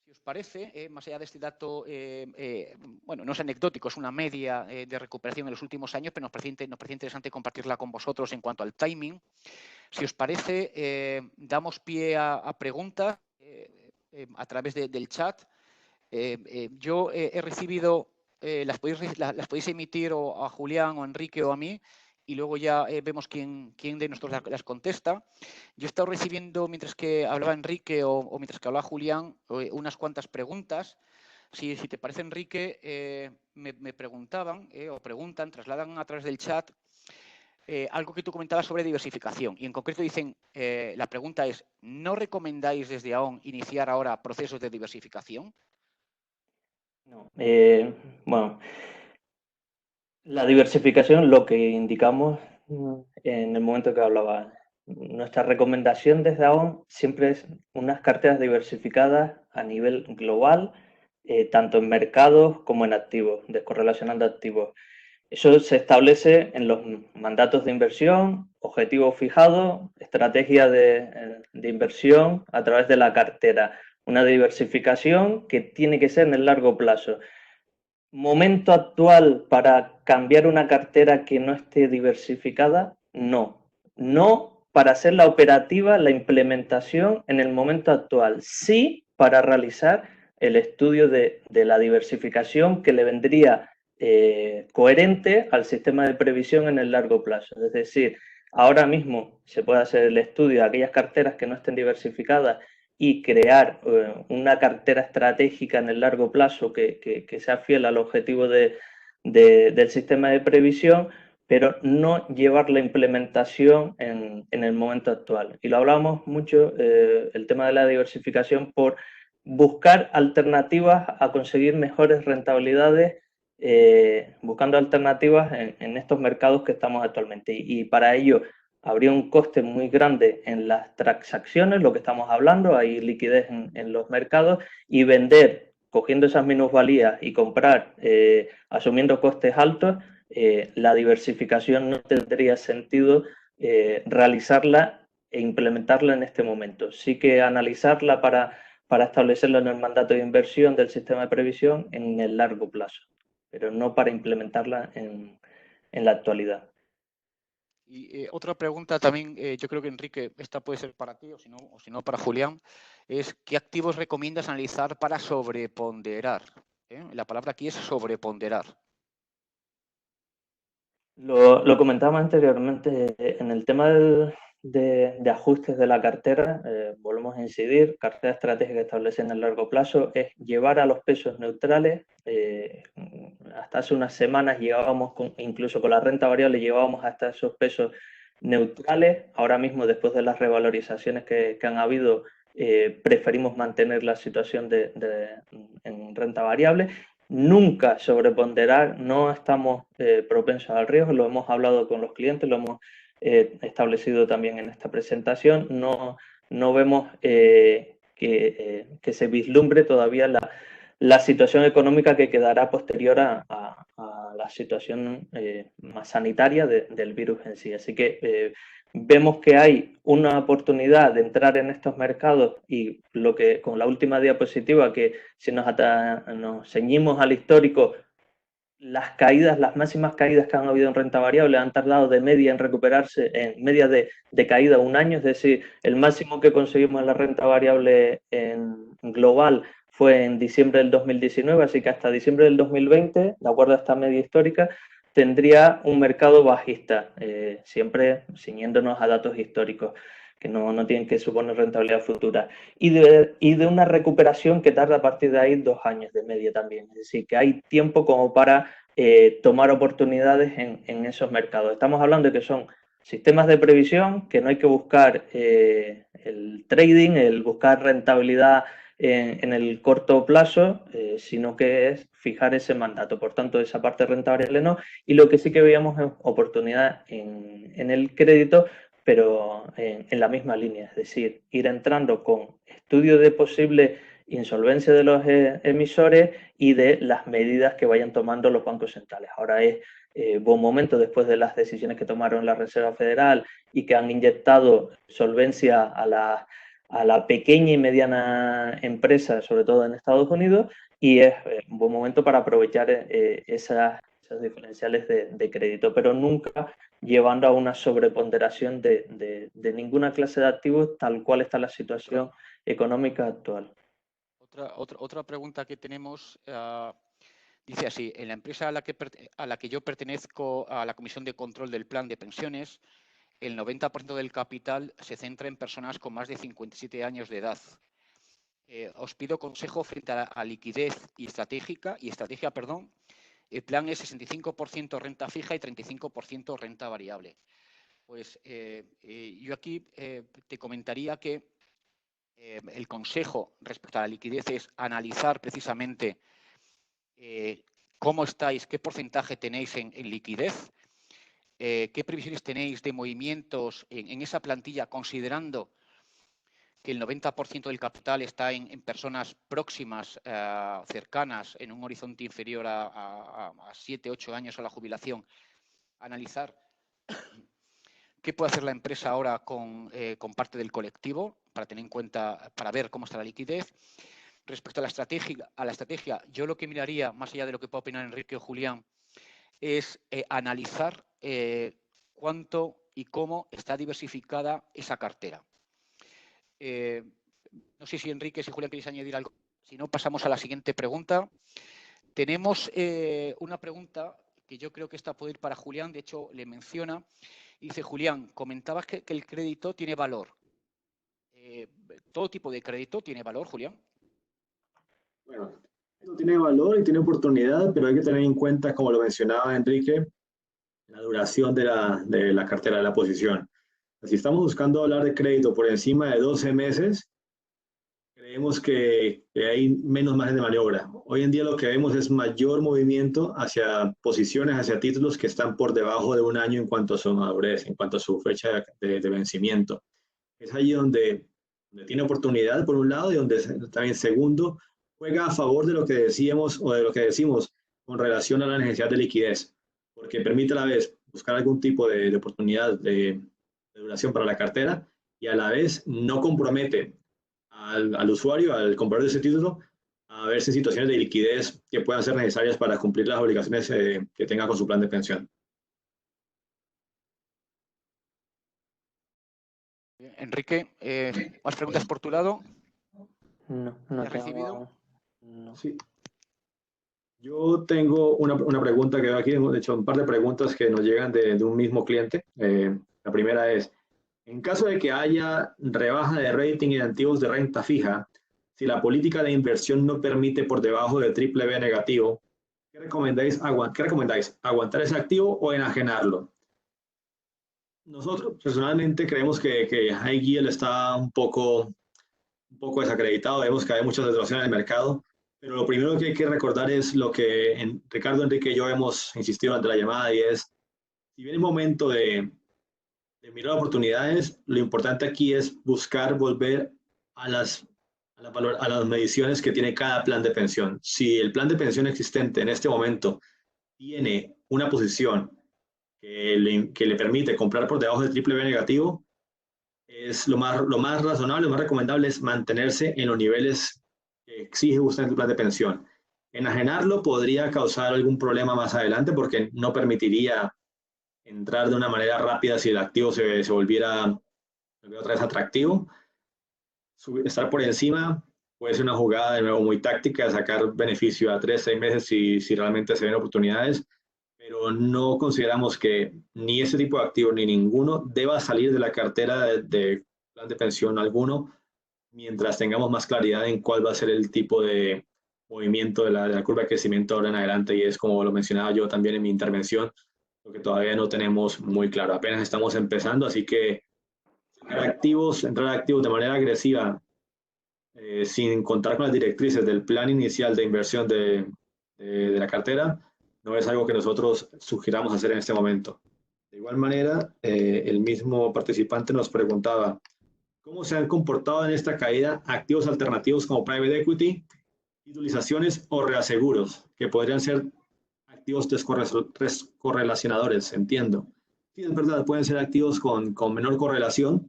Si os parece, más allá de este dato, bueno, no es anecdótico, es una media de recuperación en los últimos años, pero nos parece interesante compartirla con vosotros en cuanto al timing. Si os parece, damos pie a preguntas a través del chat. Yo he recibido, las podéis emitir o a Julián o a Enrique o a mí, y luego ya vemos quién de nosotros las contesta. Yo he estado recibiendo, mientras que hablaba Enrique o mientras que hablaba Julián, unas cuantas preguntas. Si te parece, Enrique, me preguntaban o preguntan, trasladan a través del chat algo que tú comentabas sobre diversificación. Y en concreto dicen, la pregunta es, ¿no recomendáis desde AON iniciar ahora procesos de diversificación? No. Bueno, la diversificación, lo que indicamos en el momento que hablaba, nuestra recomendación desde AON siempre es unas carteras diversificadas a nivel global, tanto en mercados como en activos, descorrelacionando activos. Eso se establece en los mandatos de inversión, objetivos fijados, estrategia de inversión a través de la cartera. Una diversificación que tiene que ser en el largo plazo. ¿Momento actual para cambiar una cartera que no esté diversificada? No. No para hacerla operativa, la implementación en el momento actual. Sí para realizar el estudio de la diversificación que le vendría coherente al sistema de previsión en el largo plazo. Es decir, ahora mismo se puede hacer el estudio de aquellas carteras que no estén diversificadas y crear una cartera estratégica en el largo plazo que sea fiel al objetivo del sistema de previsión, pero no llevar la implementación en el momento actual. Y lo hablamos mucho, el tema de la diversificación, por buscar alternativas a conseguir mejores rentabilidades, buscando alternativas en estos mercados que estamos actualmente. Y para ello habría un coste muy grande en las transacciones, lo que estamos hablando, hay liquidez en los mercados, y vender, cogiendo esas minusvalías y comprar asumiendo costes altos, la diversificación no tendría sentido realizarla e implementarla en este momento. Sí que analizarla para establecerlo en el mandato de inversión del sistema de previsión en el largo plazo, pero no para implementarla en la actualidad. Y otra pregunta también, yo creo que Enrique, esta puede ser para ti o si no para Julián, es ¿qué activos recomiendas analizar para sobreponderar? La palabra aquí es sobreponderar. Lo comentaba anteriormente, en el tema de ajustes de la cartera, volvemos a incidir, cartera estratégica establecida en el largo plazo es llevar a los pesos neutrales. Hasta hace unas semanas llegábamos, incluso con la renta variable, llevábamos hasta esos pesos neutrales. Ahora mismo, después de las revalorizaciones que han habido, preferimos mantener la situación en renta variable. Nunca sobreponderar, no estamos propensos al riesgo, lo hemos hablado con los clientes, lo hemos establecido también en esta presentación. No vemos que se vislumbre todavía la situación económica que quedará posterior a la situación más sanitaria del virus en sí. Así que vemos que hay una oportunidad de entrar en estos mercados, y lo que con la última diapositiva, que si nos ceñimos al histórico, las caídas, las máximas caídas que han habido en renta variable han tardado de media en recuperarse, en media de caída un año, es decir, el máximo que conseguimos en la renta variable en global fue en diciembre del 2019, así que hasta diciembre del 2020, de acuerdo a esta media histórica, tendría un mercado bajista, siempre ciñéndonos a datos históricos que no tienen que suponer rentabilidad futura, y de una recuperación que tarda a partir de ahí 2 años de media también, es decir, que hay tiempo como para tomar oportunidades en esos mercados. Estamos hablando de que son sistemas de previsión, que no hay que buscar el trading, el buscar rentabilidad en el corto plazo, sino que es fijar ese mandato. Por tanto, esa parte rentable no. Y lo que sí que veíamos es oportunidad en el crédito, pero en la misma línea, es decir, ir entrando con estudios de posible insolvencia de los emisores y de las medidas que vayan tomando los bancos centrales. Ahora es buen momento, después de las decisiones que tomaron la Reserva Federal y que han inyectado solvencia a la pequeña y mediana empresa, sobre todo en Estados Unidos, y es un buen momento para aprovechar esas diferenciales de crédito, pero nunca llevando a una sobreponderación de ninguna clase de activos tal cual está la situación económica actual. Otra pregunta que tenemos dice así: en la empresa a la que yo pertenezco a la Comisión de Control del Plan de Pensiones, el 90% del capital se centra en personas con más de 57 años de edad. Os pido consejo frente a liquidez y estrategia. El plan es 65% renta fija y 35% renta variable. Pues yo aquí te comentaría que el consejo respecto a la liquidez es analizar precisamente cómo estáis, qué porcentaje tenéis en liquidez, qué previsiones tenéis de movimientos en esa plantilla, considerando que el 90% del capital está en personas próximas, cercanas, en un horizonte inferior a 7, 8 años a la jubilación. Analizar qué puede hacer la empresa ahora con parte del colectivo, para tener en cuenta, para ver cómo está la liquidez. Respecto a la estrategia, yo lo que miraría, más allá de lo que pueda opinar Enrique o Julián, es analizar cuánto y cómo está diversificada esa cartera. No sé si Enrique, si Julián queréis añadir algo. Si no, pasamos a la siguiente pregunta. Tenemos una pregunta que yo creo que esta puede ir para Julián, de hecho le menciona. Dice: Julián, comentabas que el crédito tiene valor. ¿Todo tipo de crédito tiene valor, Julián? Bueno, esto tiene valor y tiene oportunidad, pero hay que tener en cuenta, como lo mencionaba Enrique, la duración de la cartera de la posición. Si estamos buscando hablar de crédito por encima de 12 meses, creemos que hay menos margen de maniobra. Hoy en día lo que vemos es mayor movimiento hacia posiciones, hacia títulos que están por debajo de un año en cuanto a su madurez, en cuanto a su fecha de vencimiento. Es ahí donde tiene oportunidad, por un lado, y donde también, segundo, juega a favor de lo que decíamos o de lo que decimos con relación a la necesidad de liquidez, porque permite a la vez buscar algún tipo de oportunidad de duración para la cartera y a la vez no compromete al usuario, al comprador de ese título, a verse en situaciones de liquidez que puedan ser necesarias para cumplir las obligaciones que tenga con su plan de pensión. Enrique, ¿más preguntas por tu lado? No ¿Has recibido? No. Sí. Yo tengo una pregunta que veo aquí, de hecho, un par de preguntas que nos llegan de un mismo cliente. La primera es: en caso de que haya rebaja de rating en activos de renta fija, si la política de inversión no permite por debajo de BBB negativo, ¿qué recomendáis? ¿Aguantar ese activo o enajenarlo? Nosotros personalmente creemos que High Yield está un poco desacreditado. Vemos que hay muchas distorsiones en el mercado, pero lo primero que hay que recordar es lo que Ricardo, Enrique y yo hemos insistido durante la llamada, y es: si viene el momento de mirar oportunidades, lo importante aquí es buscar volver a las mediciones que tiene cada plan de pensión. Si el plan de pensión existente en este momento tiene una posición que le permite comprar por debajo de BBB negativo, es lo más razonable, lo más recomendable es mantenerse en los niveles que exige justamente el plan de pensión. Enajenarlo podría causar algún problema más adelante porque no permitiría entrar de una manera rápida si el activo se volviera otra vez atractivo. Estar por encima puede ser una jugada de nuevo muy táctica, sacar beneficio a 3, 6 meses si realmente se ven oportunidades, pero no consideramos que ni ese tipo de activo ni ninguno deba salir de la cartera de plan de pensión alguno mientras tengamos más claridad en cuál va a ser el tipo de movimiento de la curva de crecimiento ahora en adelante, y es como lo mencionaba yo también en mi intervención, lo que todavía no tenemos muy claro, apenas estamos empezando, así que entrar activos de manera agresiva sin contar con las directrices del plan inicial de inversión de la cartera, no es algo que nosotros sugiramos hacer en este momento. De igual manera, el mismo participante nos preguntaba, ¿cómo se han comportado en esta caída activos alternativos como private equity, titulizaciones o reaseguros, que podrían ser activos descorrelacionadores? Entiendo. Sí, es verdad, pueden ser activos con menor correlación.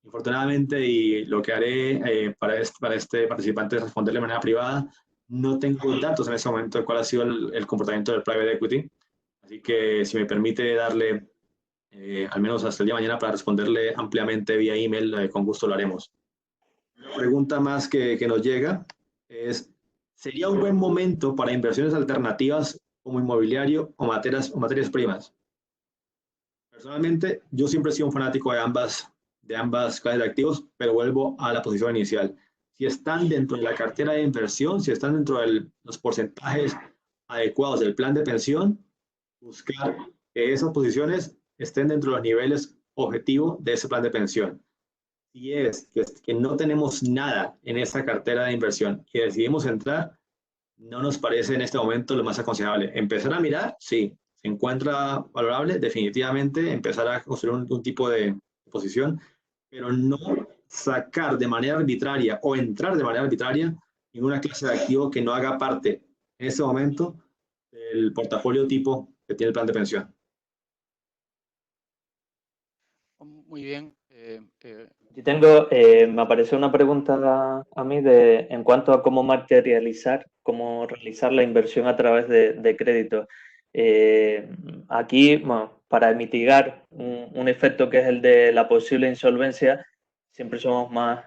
Infortunadamente, y lo que haré para este participante es responderle de manera privada, no tengo datos en ese momento de cuál ha sido el comportamiento del private equity. Así que si me permite darle al menos hasta el día de mañana para responderle ampliamente vía email, con gusto lo haremos. Una pregunta más que nos llega es, ¿sería un buen momento para inversiones alternativas como inmobiliario o materias primas? Personalmente, yo siempre he sido un fanático de ambas clases de activos, pero vuelvo a la posición inicial. Si están dentro de la cartera de inversión, si están dentro de los porcentajes adecuados del plan de pensión, buscar que esas posiciones estén dentro de los niveles objetivos de ese plan de pensión. Si es que no tenemos nada en esa cartera de inversión y decidimos entrar, no nos parece en este momento lo más aconsejable. Empezar a mirar, sí, se encuentra valorable, definitivamente empezar a construir un tipo de posición, pero no sacar de manera arbitraria o entrar de manera arbitraria en una clase de activo que no haga parte en este momento del portafolio tipo que tiene el plan de pensión. Muy bien. Yo tengo, me apareció una pregunta a mí en cuanto a cómo materializar, cómo realizar la inversión a través de crédito. Aquí, bueno, para mitigar un efecto que es el de la posible insolvencia, siempre somos más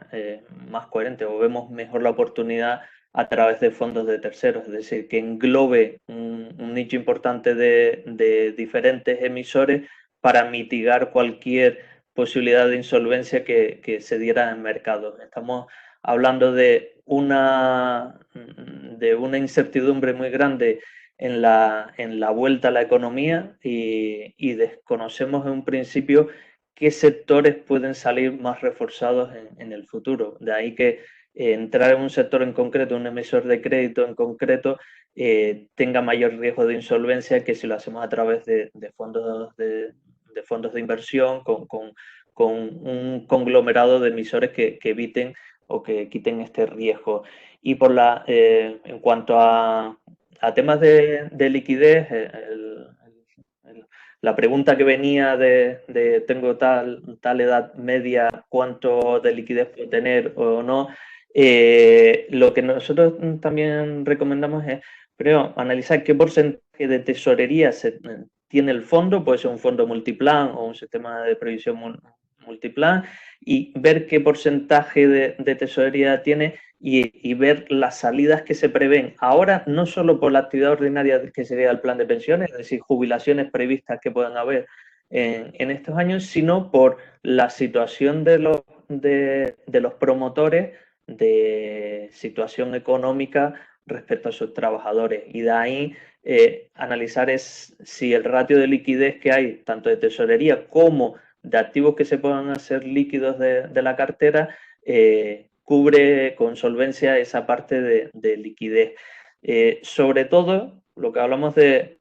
coherentes o vemos mejor la oportunidad a través de fondos de terceros, es decir, que englobe un nicho importante de diferentes emisores para mitigar cualquier posibilidad de insolvencia que se diera en el mercado. Estamos hablando de una incertidumbre muy grande en la vuelta a la economía y desconocemos en un principio qué sectores pueden salir más reforzados en el futuro. De ahí que entrar en un sector en concreto, un emisor de crédito en concreto, tenga mayor riesgo de insolvencia que si lo hacemos a través de fondos de inversión con un conglomerado de emisores que eviten o que quiten este riesgo. Y en cuanto a temas de liquidez, la pregunta que venía de tengo tal edad media, ¿cuánto de liquidez puedo tener o no? Lo que nosotros también recomendamos es primero analizar qué porcentaje de tesorería tiene el fondo, puede ser un fondo multiplan o un sistema de previsión multiplan, y ver qué porcentaje de tesorería tiene y ver las salidas que se prevén ahora, no solo por la actividad ordinaria que sería el plan de pensiones, es decir, jubilaciones previstas que puedan haber en estos años, sino por la situación de los promotores de situación económica respecto a sus trabajadores. Y de ahí analizar si el ratio de liquidez que hay, tanto de tesorería como de activos que se puedan hacer líquidos de la cartera, cubre con solvencia esa parte de liquidez. Sobre todo, lo que hablamos de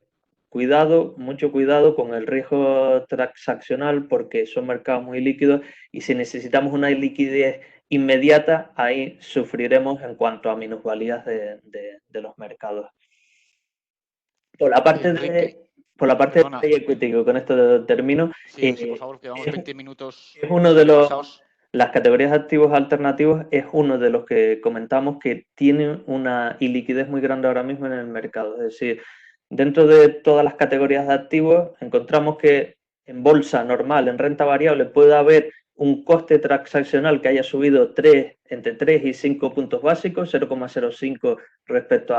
cuidado, mucho cuidado con el riesgo transaccional, porque son mercados muy líquidos y si necesitamos una liquidez inmediata, ahí sufriremos en cuanto a minusvalías de los mercados. Por la parte de equity, con esto termino. Sí, por favor, quedamos 20 minutos. Es uno de los las categorías de activos alternativos es uno de los que comentamos que tiene una iliquidez muy grande ahora mismo en el mercado. Es decir, dentro de todas las categorías de activos encontramos que en bolsa normal, en renta variable, puede haber un coste transaccional que haya subido entre 3 y 5 puntos básicos, 0,05 respecto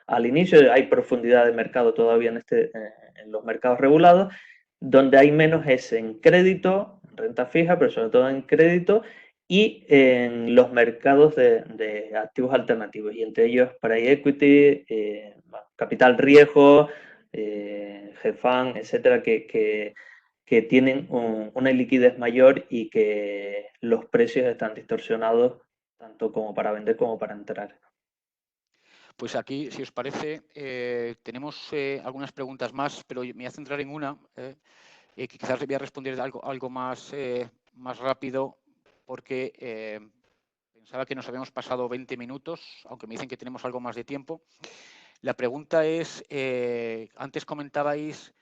al inicio. Hay profundidad de mercado todavía en los mercados regulados. Donde hay menos es en crédito, en renta fija, pero sobre todo en crédito y en los mercados de activos alternativos, y entre ellos private equity, capital riesgo, GEFAN, etcétera, que tienen una liquidez mayor y que los precios están distorsionados tanto como para vender como para entrar. Pues aquí, si os parece, tenemos algunas preguntas más, pero me voy a centrar en una que quizás le voy a responder algo más rápido, porque pensaba que nos habíamos pasado 20 minutos, aunque me dicen que tenemos algo más de tiempo. La pregunta es, antes comentabais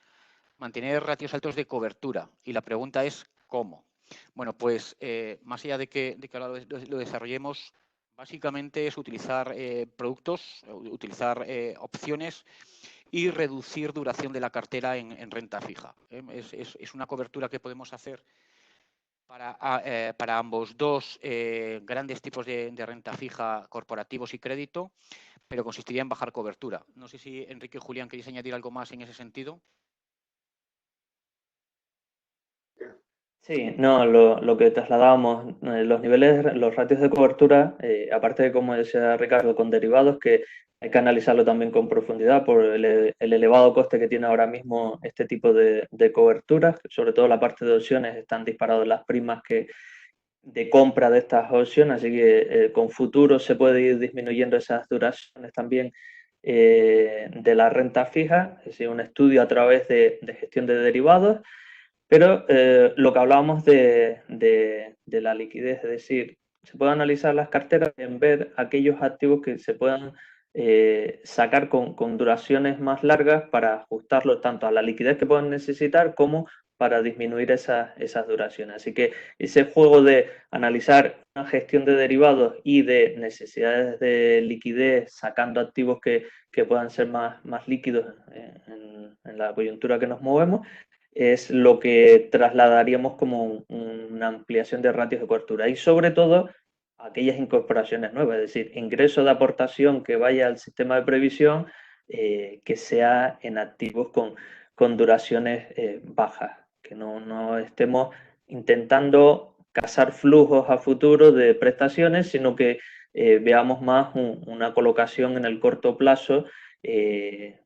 mantener ratios altos de cobertura, y la pregunta es ¿cómo? Bueno, pues más allá de que ahora lo desarrollemos, básicamente es utilizar productos, utilizar opciones y reducir duración de la cartera en renta fija. Es una cobertura que podemos hacer para ambos dos grandes tipos de renta fija, corporativos y crédito, pero consistiría en bajar cobertura. No sé si Enrique y Julián queréis añadir algo más en ese sentido. Sí, no, lo que trasladábamos, los ratios de cobertura, aparte de, como decía Ricardo, con derivados, que hay que analizarlo también con profundidad por el elevado coste que tiene ahora mismo este tipo de coberturas, sobre todo la parte de opciones, están disparadas las primas de compra de estas opciones, así que con futuro se puede ir disminuyendo esas duraciones también de la renta fija, es decir, un estudio a través de gestión de derivados. Pero lo que hablábamos de la liquidez, es decir, se puede analizar las carteras en ver aquellos activos que se puedan sacar con duraciones más largas para ajustarlo tanto a la liquidez que puedan necesitar como para disminuir esas duraciones. Así que ese juego de analizar una gestión de derivados y de necesidades de liquidez, sacando activos que puedan ser más líquidos en la coyuntura que nos movemos, es lo que trasladaríamos como una ampliación de ratios de cobertura y sobre todo aquellas incorporaciones nuevas, es decir, ingreso de aportación que vaya al sistema de previsión que sea en activos con duraciones bajas, que no estemos intentando cazar flujos a futuro de prestaciones, sino que veamos más una colocación en el corto plazo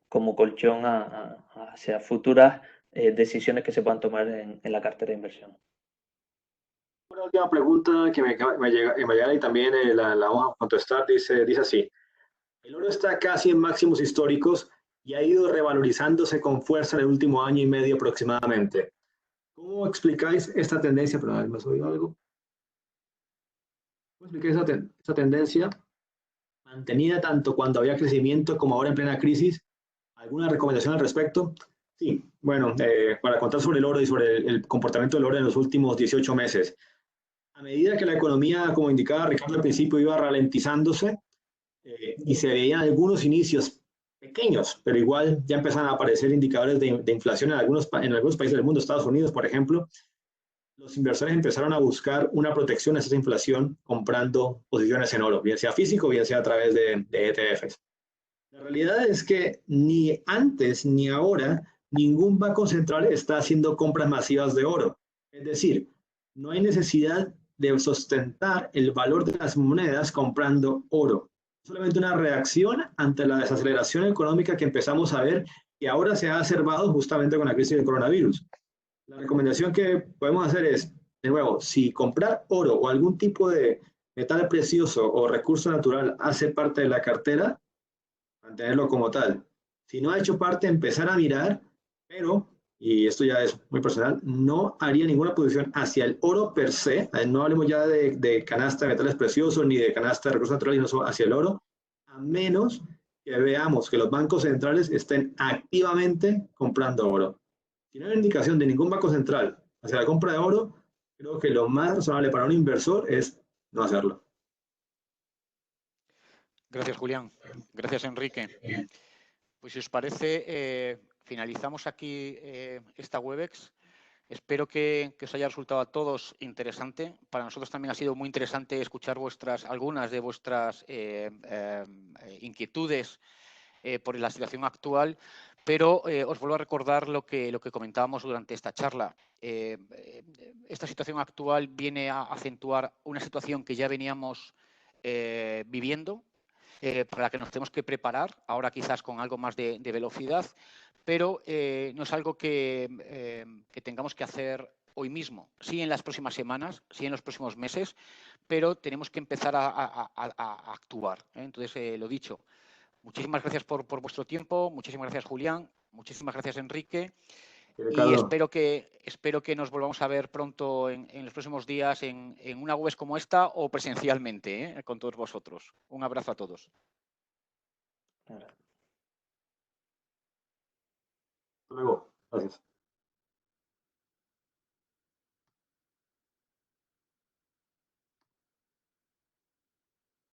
como colchón hacia futuras decisiones que se puedan tomar en la cartera de inversión. Una última pregunta que me llega y también la vamos a contestar, dice así: el oro está casi en máximos históricos y ha ido revalorizándose con fuerza en el último año y medio aproximadamente. ¿Cómo explicáis esta tendencia? Pero ¿me has oído algo? ¿Cómo explicáis esta tendencia mantenida tanto cuando había crecimiento como ahora en plena crisis? ¿Alguna recomendación al respecto? Sí, bueno, para contar sobre el oro y sobre el comportamiento del oro en los últimos 18 meses. A medida que la economía, como indicaba Ricardo al principio, iba ralentizándose y se veían algunos inicios pequeños, pero igual ya empezaban a aparecer indicadores de inflación en algunos países del mundo, Estados Unidos, por ejemplo, los inversores empezaron a buscar una protección a esa inflación comprando posiciones en oro, bien sea físico, bien sea a través de ETFs. La realidad es que ni antes ni ahora ningún banco central está haciendo compras masivas de oro. Es decir, no hay necesidad de sustentar el valor de las monedas comprando oro. Solamente una reacción ante la desaceleración económica que empezamos a ver y ahora se ha observado justamente con la crisis del coronavirus. La recomendación que podemos hacer es, de nuevo, si comprar oro o algún tipo de metal precioso o recurso natural hace parte de la cartera, mantenerlo como tal. Si no ha hecho parte, empezar a mirar, pero, y esto ya es muy personal, no haría ninguna posición hacia el oro per se, no hablemos ya de canasta de metales preciosos ni de canasta de recursos naturales, sino hacia el oro, a menos que veamos que los bancos centrales estén activamente comprando oro. Si no hay indicación de ningún banco central hacia la compra de oro, Creo que lo más razonable para un inversor es no hacerlo. Gracias, Julián. Gracias, Enrique. Pues si os parece, finalizamos aquí esta Webex. Espero que os haya resultado a todos interesante. Para nosotros también ha sido muy interesante escuchar algunas de vuestras inquietudes por la situación actual, pero os vuelvo a recordar lo que comentábamos durante esta charla. Esta situación actual viene a acentuar una situación que ya veníamos viviendo, para la que nos tenemos que preparar, ahora quizás con algo más de velocidad, pero no es algo que tengamos que hacer hoy mismo, sí en las próximas semanas, sí en los próximos meses, pero tenemos que empezar a actuar. Entonces, lo dicho, muchísimas gracias por vuestro tiempo, muchísimas gracias, Julián, muchísimas gracias, Enrique. Y espero que nos volvamos a ver pronto en los próximos días en una web como esta o presencialmente, con todos vosotros. Un abrazo a todos. Hasta luego.